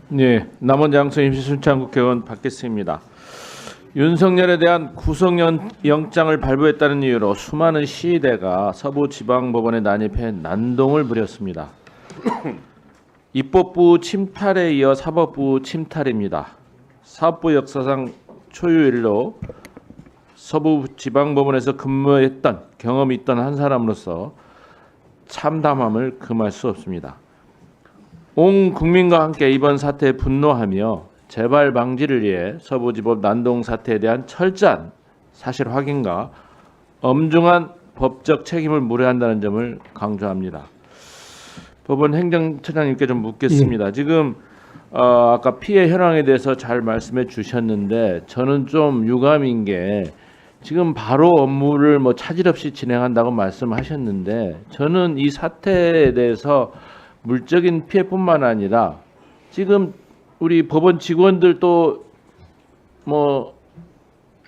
네, 남원장 임시순창 국회의원 박계승입니다. 윤석열에 대한 구속영장을 발부했다는 이유로 수많은 시위대가 서부지방법원에 난입해 난동을 부렸습니다. 입법부 침탈에 이어 사법부 침탈입니다. 사법부 역사상 초유일로 서부지방법원에서 근무했던 경험이 있던 한 사람으로서 참담함을 금할 수 없습니다. 온 국민과 함께 이번 사태에 분노하며 재발 방지를 위해 서부지법 난동 사태에 대한 철저한 사실 확인과 엄중한 법적 책임을 물어야 한다는 점을 강조합니다. 법원 행정처장님께 좀 묻겠습니다. 지금 아까 피해 현황에 대해서 잘 말씀해 주셨는데 저는 좀 유감인 게 지금 바로 업무를 차질 없이 진행한다고 말씀하셨는데 저는 이 사태에 대해서 물적인 피해뿐만 아니라 지금 우리 법원 직원들도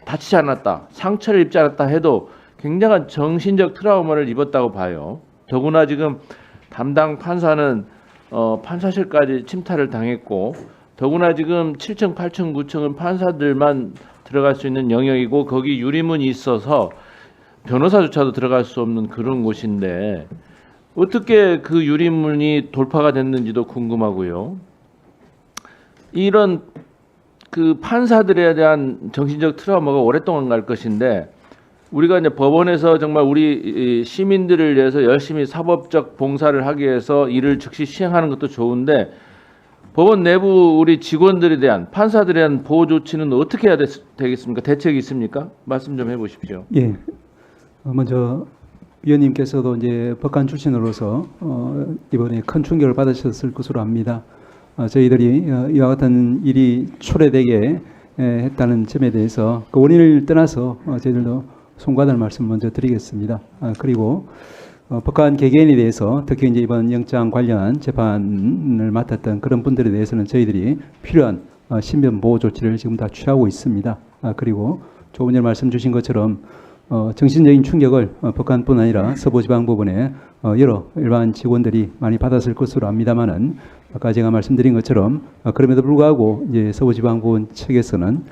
다치지 않았다, 상처를 입지 않았다 해도 굉장한 정신적 트라우마를 입었다고 봐요. 더구나 지금 담당 판사는 판사실까지 침탈을 당했고 더구나 지금 7층, 8층, 9층은 판사들만 들어갈 수 있는 영역이고 거기 유리문이 있어서 변호사조차도 들어갈 수 없는 그런 곳인데 어떻게 그 유리문이 돌파가 됐는지도 궁금하고요. 이런 그 판사들에 대한 정신적 트라우마가 오랫동안 갈 것인데 우리가 이제 법원에서 정말 우리 시민들을 위해서 열심히 사법적 봉사를 하기 위해서 일을 즉시 시행하는 것도 좋은데 법원 내부 우리 직원들에 대한 판사들에 대한 보호 조치는 어떻게 해야 되겠습니까? 대책이 있습니까? 말씀 좀 해보십시오. 예. 먼저 위원님께서도 이제 법관 출신으로서 이번에 큰 충격을 받으셨을 것으로 압니다. 저희들이 이와 같은 일이 초래되게 했다는 점에 대해서 그 원인을 떠나서 저희들도 송구하다는 말씀을 먼저 드리겠습니다. 그리고 법관 개개인에 대해서 특히 이제 이번 영장 관련 재판을 맡았던 그런 분들에 대해서는 저희들이 필요한 신변 보호 조치를 지금 다 취하고 있습니다. 그리고 조금 전에 말씀 주신 것처럼 정신적인 충격을 법관뿐 아니라 서부지방법원의 여러 일반 직원들이 많이 받았을 것으로 압니다만은 아까 제가 말씀드린 것처럼 그럼에도 불구하고 이제 서부지방법원 측에서는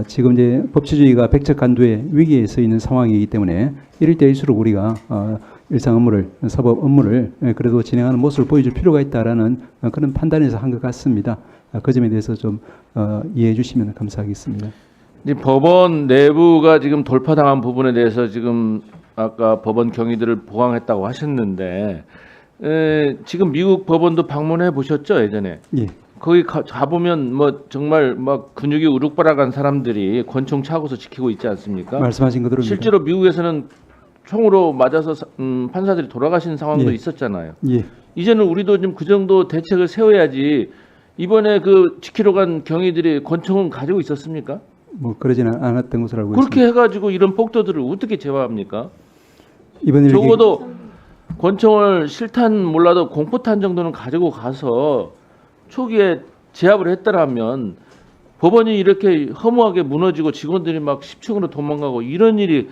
지금 이제 법치주의가 백척간두의 위기에 서 있는 상황이기 때문에 이럴 때일수록 우리가 일상 업무를 사법 업무를 그래도 진행하는 모습을 보여줄 필요가 있다라는 그런 판단에서 한 것 같습니다. 그 점에 대해서 좀 이해해 주시면 감사하겠습니다. 이 법원 내부가 지금 돌파당한 부분에 대해서 지금 아까 법원 경위들을 보강했다고 하셨는데 지금 미국 법원도 방문해 보셨죠 예전에? 예. 거기 가보면 정말 막 근육이 우룩바락한 사람들이 권총 차고서 지키고 있지 않습니까? 말씀하신 그대로 실제로 미국에서는 총으로 맞아서 판사들이 돌아가신 상황도 예. 있었잖아요. 예. 이제는 우리도 좀 그 정도 대책을 세워야지. 이번에 그 지키러 간 경위들이 권총은 가지고 있었습니까? 그러지는 않았던 것으로 알고 그렇게 있습니다. 해가지고 이런 폭도들을 어떻게 제어합니까? 이번 적어도 권총을 실탄 몰라도 공포탄 정도는 가지고 가서 초기에 제압을 했더라면 법원이 이렇게 허무하게 무너지고 직원들이 막 10층으로 도망가고 이런 일이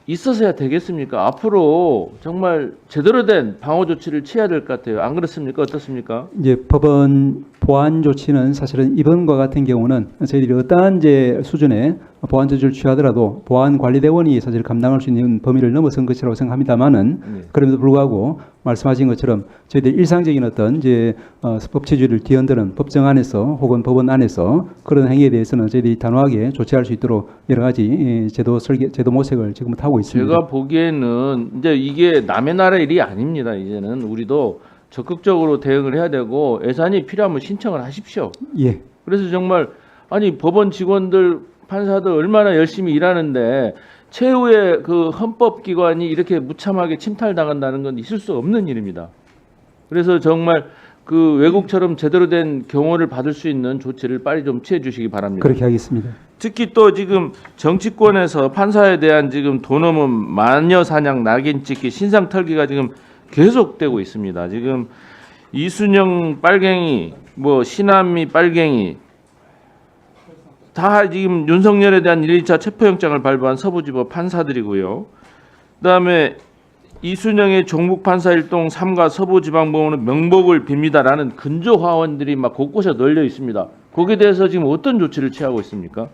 있어서야 되겠습니까? 앞으로 정말 제대로 된 방어 조치를 취해야 될 것 같아요. 안 그렇습니까? 어떻습니까? 이제 법원 보안 조치는 사실은 이번과 같은 경우는 저희들이 어떠한 이제 수준의 보안 조치를 취하더라도 보안 관리대원이 사실 감당할 수 있는 범위를 넘어선 것이라고 생각합니다만은 그럼에도 불구하고 말씀하신 것처럼 저희들 일상적인 어떤 이제 법치주의를 뒤흔드는 법정 안에서 혹은 법원 안에서 그런 행위에 대해서는 저희들이 단호하게 조치할 수 있도록 여러 가지 제도 모색을 지금부터 하고 있습니다. 제가 보기에는 이제 이게 남의 나라 일이 아닙니다. 이제는 우리도 적극적으로 대응을 해야 되고 예산이 필요하면 신청을 하십시오. 예. 그래서 정말 아니 법원 직원들 판사들 얼마나 열심히 일하는데 최후의 그 헌법기관이 이렇게 무참하게 침탈당한다는 건 있을 수 없는 일입니다. 그래서 정말 그 외국처럼 제대로 된 경호를 받을 수 있는 조치를 빨리 좀 취해 주시기 바랍니다. 그렇게 하겠습니다. 특히 또 지금 정치권에서 판사에 대한 지금 돈 없는 마녀 사냥, 낙인 찍기, 신상 털기가 지금 계속되고 있습니다. 지금 이순영 빨갱이, 신한미 빨갱이 다 지금 윤석열에 대한 1, 2차 체포영장을 발부한 서부지법 판사들이고요. 그다음에 이순영의 종북 판사 일동 3가 서부지방법원은 명복을 빕니다라는 근조 화원들이 막 곳곳에 널려 있습니다. 거기에 대해서 지금 어떤 조치를 취하고 있습니까?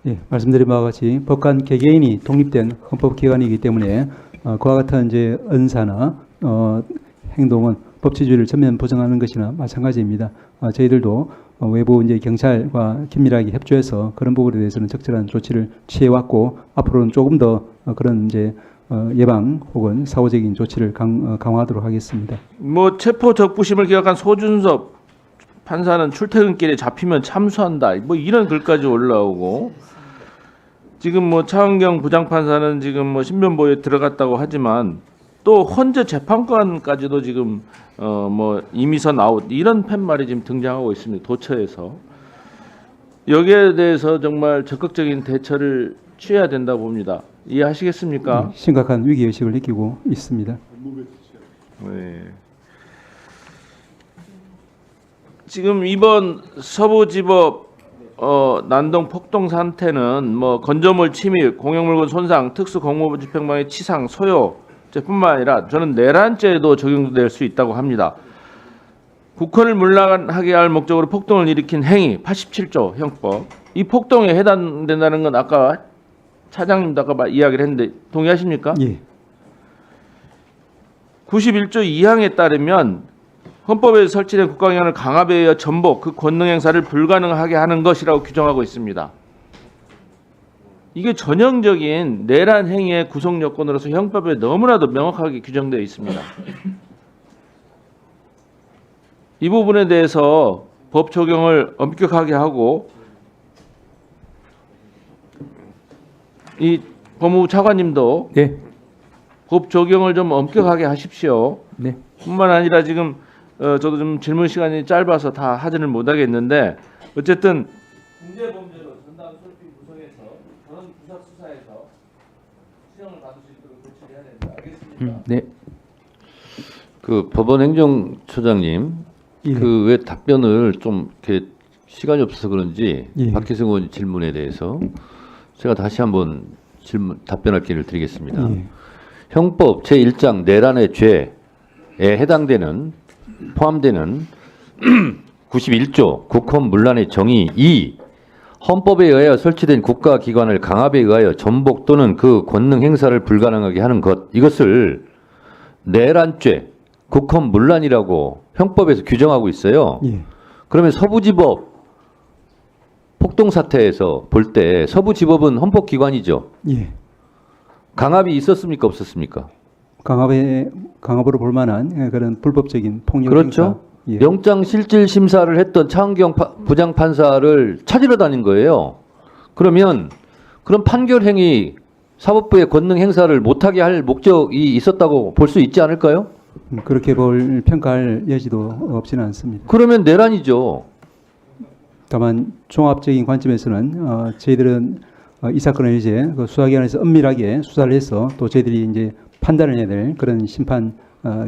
예, 말씀드린 바와 같이 법관 개개인이 독립된 헌법기관이기 때문에 그와 같은 이제 언사나 행동은 법치주의를 전면 보장하는 것이나 마찬가지입니다. 저희들도 외부 이제 경찰과 긴밀하게 협조해서 그런 부분에 대해서는 적절한 조치를 취해왔고 앞으로는 조금 더 그런 이제 예방 혹은 사후적인 조치를 강화하도록 하겠습니다. 뭐 체포 적부심을 기각한 소준섭 판사는 출퇴근길에 잡히면 참수한다. 뭐 이런 글까지 올라오고 지금 뭐 차은경 부장판사는 지금 뭐 신변보호에 들어갔다고 하지만 또 헌재 재판관까지도 지금 뭐 이미선 아웃 이런 팻말이 지금 등장하고 있습니다. 도처에서 여기에 대해서 정말 적극적인 대처를 취해야 된다고 봅니다. 이해하시겠습니까? 심각한 위기 의식을 느끼고 있습니다. 네. 지금 이번 서부지법 난동 폭동 사태는 뭐 건조물 침입, 공용물건 손상, 특수 공무부 집행방해 치상, 소요죄뿐만 아니라 저는 내란죄에도 적용될 수 있다고 합니다. 국헌을 문란하게 할 목적으로 폭동을 일으킨 행위 87조 형법. 이 폭동에 해당된다는 건 아까 차장님도 아까 이야기를 했는데 동의하십니까? 예. 91조 2항에 따르면 헌법에 설치된 국가기관을 강압에 의해 전복, 그 권능 행사를 불가능하게 하는 것이라고 규정하고 있습니다. 이게 전형적인 내란 행위의 구성 요건으로서 형법에 너무나도 명확하게 규정되어 있습니다. 이 부분에 대해서 법 적용을 엄격하게 하고 이 법무부 차관님도 네. 법 적용을 좀 엄격하게 하십시오. 네. 뿐만 아니라 지금 저도 좀 질문 시간이 짧아서 다 하지는 못하겠는데 어쨌든 중대 범죄로 전담 수사팀 구성해서 그런 구사 수사에서 시정을 받을 수 있도록 조치를 해야 된다. 알겠습니까? 네. 그 법원 행정처장님, 예. 그 왜 답변을 좀 이렇게 시간이 없어서 그런지 예. 박희승 의원 질문에 대해서 제가 다시 한번 답변할 기회를 드리겠습니다. 예. 형법 제1장 내란의 죄에 해당되는 포함되는 91조 국헌 문란의 정의 2 헌법에 의하여 설치된 국가기관을 강압에 의하여 전복 또는 그 권능 행사를 불가능하게 하는 것 이것을 내란죄 국헌 문란이라고 형법에서 규정하고 있어요. 예. 그러면 서부지법 폭동 사태에서 볼 때 서부지법은 헌법기관이죠. 예. 강압이 있었습니까 없었습니까? 강압으로 볼 만한 그런 불법적인 폭력 그렇죠. 행사. 예. 영장 실질 심사를 했던 차은경 부장 판사를 찾으러 다닌 거예요. 그러면 그런 판결 행위 사법부의 권능 행사를 못하게 할 목적이 있었다고 볼 수 있지 않을까요? 그렇게 평가할 여지도 없지는 않습니다. 그러면 내란이죠. 다만 종합적인 관점에서는 저희들은 이 사건을 이제 그 수사기관에서 엄밀하게 수사를 해서 또 저희들이 이제 판단을 해야 될 그런 심판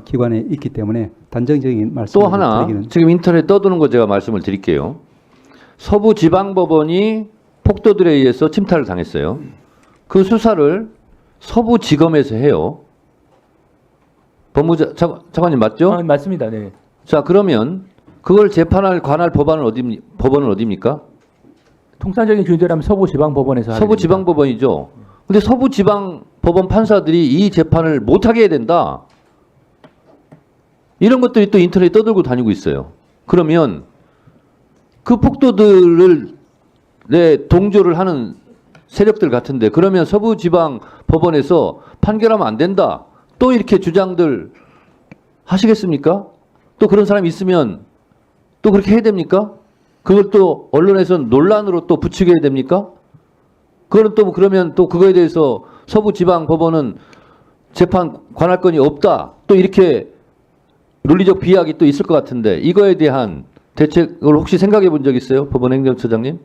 기관에 있기 때문에 단정적인 말씀을 또 하나 드리기는 지금 인터넷 떠도는 거 제가 말씀을 드릴게요. 서부지방법원이 폭도들에 의해서 침탈을 당했어요. 그 수사를 서부지검에서 해요. 법무부 차관님 맞죠? 맞습니다. 네. 자 그러면 그걸 재판할 관할 법원은 어디입니까? 통상적인 규정대로 하면 서부지방법원에서 하게 됩니다. 서부지방법원이죠. 근데 서부지방법원 판사들이 이 재판을 못하게 해야 된다. 이런 것들이 또 인터넷에 떠들고 다니고 있어요. 그러면 그 폭도들을 동조를 하는 세력들 같은데 그러면 서부지방법원에서 판결하면 안 된다. 또 이렇게 주장들 하시겠습니까? 또 그런 사람이 있으면 또 그렇게 해야 됩니까? 그걸 또 언론에서는 논란으로 또 부추겨야 됩니까? 그건 또 그러면 또 그거에 대해서 서부지방법원은 재판 관할권이 없다. 또 이렇게 논리적 비약이 또 있을 것 같은데 이거에 대한 대책을 혹시 생각해 본 적 있어요? 법원 행정처장님?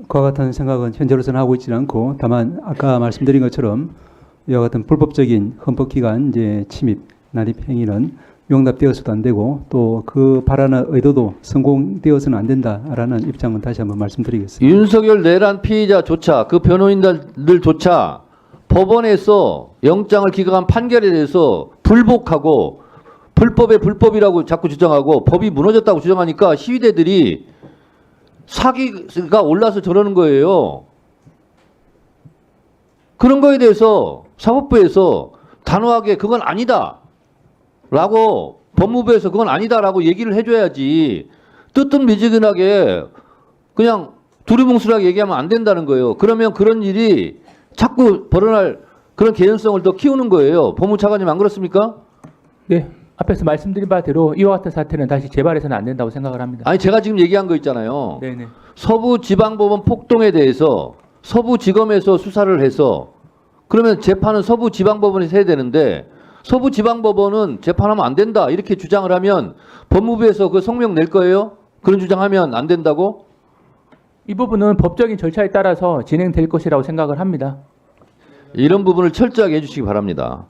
그와 같은 생각은 현재로서는 하고 있지는 않고 다만 아까 말씀드린 것처럼 이와 같은 불법적인 헌법기관 이제 침입, 난입 행위는 용납되어서도 안 되고 또 그 바라는 의도도 성공되어서는 안 된다라는 입장은 다시 한번 말씀드리겠습니다. 윤석열 내란 피의자조차 그 변호인들조차 법원에서 영장을 기각한 판결에 대해서 불복하고 불법의 불법이라고 자꾸 주장하고 법이 무너졌다고 주장하니까 시위대들이 사기가 올라서 저러는 거예요. 그런 거에 대해서 사법부에서 단호하게 그건 아니다 라고, 법무부에서 그건 아니다 라고 얘기를 해줘야지, 뜨뜻미지근하게 그냥 두루뭉술하게 얘기하면 안 된다는 거예요. 그러면 그런 일이 자꾸 벌어날 그런 개연성을 더 키우는 거예요. 법무차관님 안 그렇습니까? 네. 앞에서 말씀드린 바대로 이와 같은 사태는 다시 재발해서는 안 된다고 생각을 합니다. 아니 제가 지금 얘기한 거 있잖아요. 네네. 서부지방법원 폭동에 대해서 서부지검에서 수사를 해서 그러면 재판은 서부지방법원에서 해야 되는데 서부지방법원은 재판하면 안 된다 이렇게 주장을 하면 법무부에서 그 성명 낼 거예요? 그런 주장하면 안 된다고? 이 부분은 법적인 절차에 따라서 진행될 것이라고 생각을 합니다. 이런 부분을 철저하게 해주시기 바랍니다.